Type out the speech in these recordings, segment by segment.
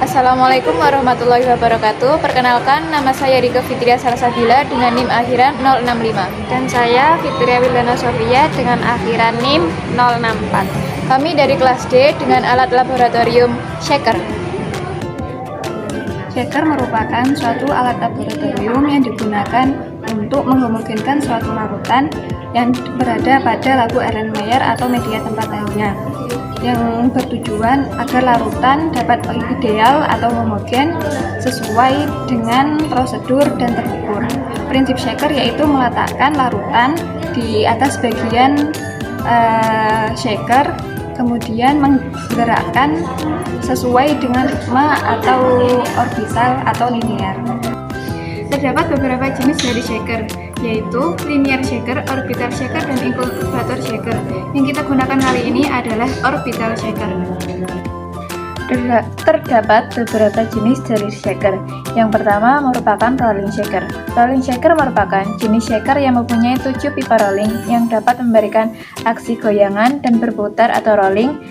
Assalamualaikum warahmatullahi wabarakatuh. Perkenalkan, nama saya Rika Fitria Salasabila dengan NIM akhiran 065. Dan saya Fitria Wildana Sofia dengan akhiran NIM 064. Kami dari kelas D dengan alat laboratorium shaker. Shaker merupakan suatu alat laboratorium yang digunakan untuk menghomogenkan suatu larutan yang berada pada labu Erlenmeyer atau media tempat lainnya, yang bertujuan agar larutan dapat ideal atau homogen sesuai dengan prosedur dan terukur. Prinsip shaker yaitu meletakkan larutan di atas bagian shaker, kemudian menggerakkan sesuai dengan ritme atau orbital atau linear. Terdapat beberapa jenis dari shaker, yaitu linear shaker, orbital shaker, dan inkubator shaker. Yang kita gunakan kali ini adalah orbital shaker. Terdapat beberapa jenis dari shaker. Yang pertama merupakan rolling shaker. Rolling shaker merupakan jenis shaker yang mempunyai 7 pipa rolling yang dapat memberikan aksi goyangan dan berputar atau rolling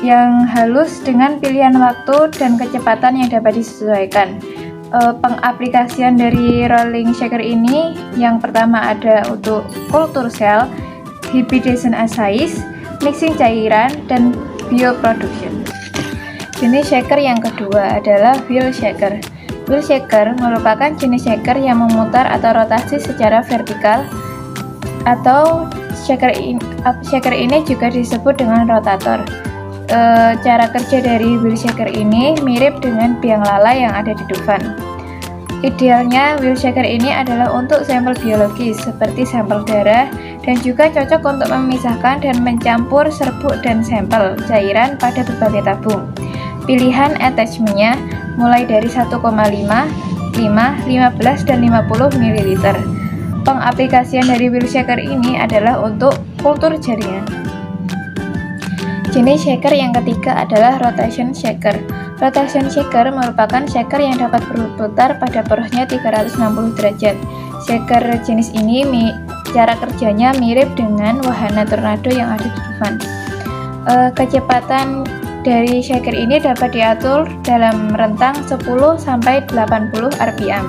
yang halus dengan pilihan waktu dan kecepatan yang dapat disesuaikan. Pengaplikasian dari rolling shaker ini yang pertama ada untuk culture cell, hybridization assay, mixing cairan, dan bioproduction. Jenis shaker yang kedua adalah wheel shaker. Wheel shaker merupakan jenis shaker yang memutar atau rotasi secara vertikal, atau shaker ini juga disebut dengan rotator. Cara kerja dari wheel shaker ini mirip dengan biang lala yang ada di Dufan. Idealnya wheel shaker ini adalah untuk sampel biologis seperti sampel darah, dan juga cocok untuk memisahkan dan mencampur serbuk dan sampel cairan pada berbagai tabung. Pilihan attachment-nya mulai dari 1,5, 5, 15, dan 50 ml. Pengaplikasian dari wheel shaker ini adalah untuk kultur jaringan. Jenis shaker yang ketiga adalah rotation shaker. Rotation shaker merupakan shaker yang dapat berputar pada porosnya 360 derajat. Shaker jenis ini cara kerjanya mirip dengan wahana tornado yang ada di Dufan. Kecepatan dari shaker ini dapat diatur dalam rentang 10 sampai 80 rpm.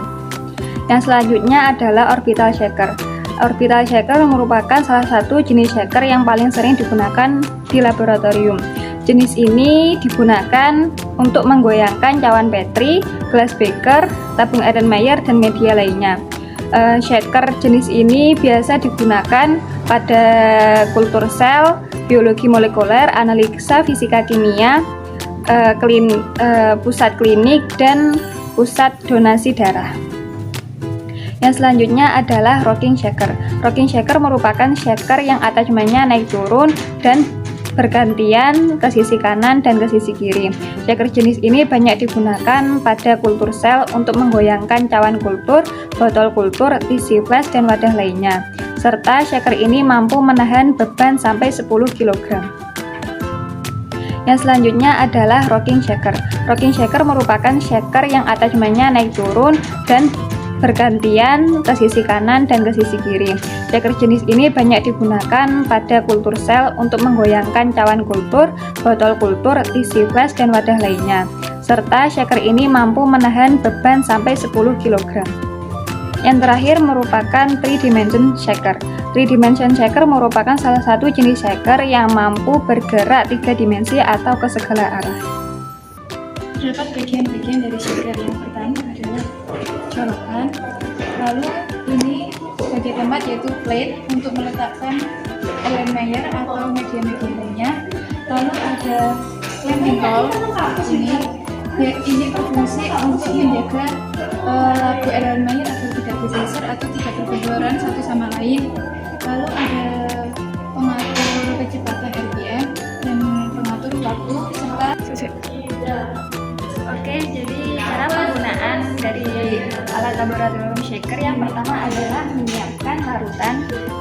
Yang selanjutnya adalah orbital shaker. Orbital shaker merupakan salah satu jenis shaker yang paling sering digunakan di laboratorium. Jenis ini digunakan untuk menggoyangkan cawan Petri, gelas beker, tabung Erlenmeyer, dan media lainnya. Shaker jenis ini biasa digunakan pada kultur sel, biologi molekuler, analisa fisika kimia, pusat klinik, dan pusat donasi darah. Yang selanjutnya adalah rocking shaker. Rocking shaker merupakan shaker yang attachment-nya naik turun dan bergantian ke sisi kanan dan ke sisi kiri. Shaker jenis ini banyak digunakan pada kultur sel untuk menggoyangkan cawan kultur, botol kultur, isi flash, dan wadah lainnya. Serta shaker ini mampu menahan beban sampai 10 kg. Yang selanjutnya adalah rocking shaker. Rocking shaker merupakan shaker yang attachment-nya naik turun dan bergantian ke sisi kanan dan ke sisi kiri. Shaker jenis ini banyak digunakan pada kultur sel untuk menggoyangkan cawan kultur, botol kultur, isi flash, dan wadah lainnya. Serta shaker ini mampu menahan beban sampai 10 kg. Yang terakhir merupakan 3-dimension shaker. 3-dimension shaker merupakan salah satu jenis shaker yang mampu bergerak 3 dimensi atau ke segala arah. Terdapat bagian-bagian dari shaker. Yang pertama adalah colokan, lalu ini sebagai tempat yaitu plate untuk meletakkan Erlenmeyer atau media-media lainnya. Lalu ada clamping tool ini berfungsi untuk menjaga labu Erlenmeyer agar tidak bergeser atau tidak berbenturan satu sama lain. Lalu ada pengatur kecepatan RPM dan pengatur waktu serta Oke, jadi cara penggunaan dari alat laboratorium shaker yang pertama adalah menyiapkan larutan,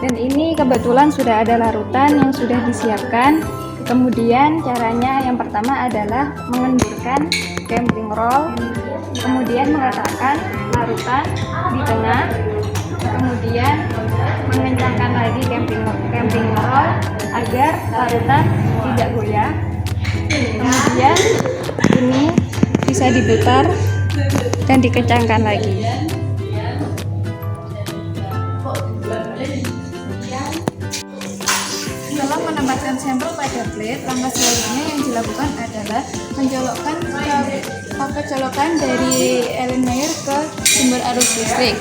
dan ini kebetulan sudah ada larutan yang sudah disiapkan. Kemudian caranya yang pertama adalah mengendurkan camping roll, kemudian meletakkan larutan di tengah, kemudian mengencangkan lagi camping roll agar larutan tidak goyah. Kemudian ini bisa diputar dan dikencangkan lagi. Setelah menempatkan sampel pada plate, langkah selanjutnya yang dilakukan adalah mencolokkan kabel colokan dari Erlenmeyer ke sumber arus listrik.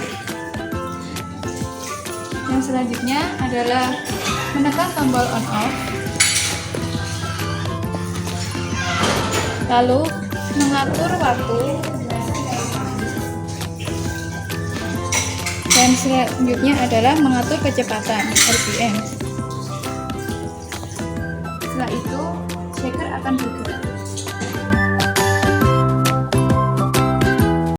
Yang selanjutnya adalah menekan tombol on off, lalu mengatur waktu, dan selanjutnya adalah mengatur kecepatan RPM. Setelah itu, shaker akan bergerak.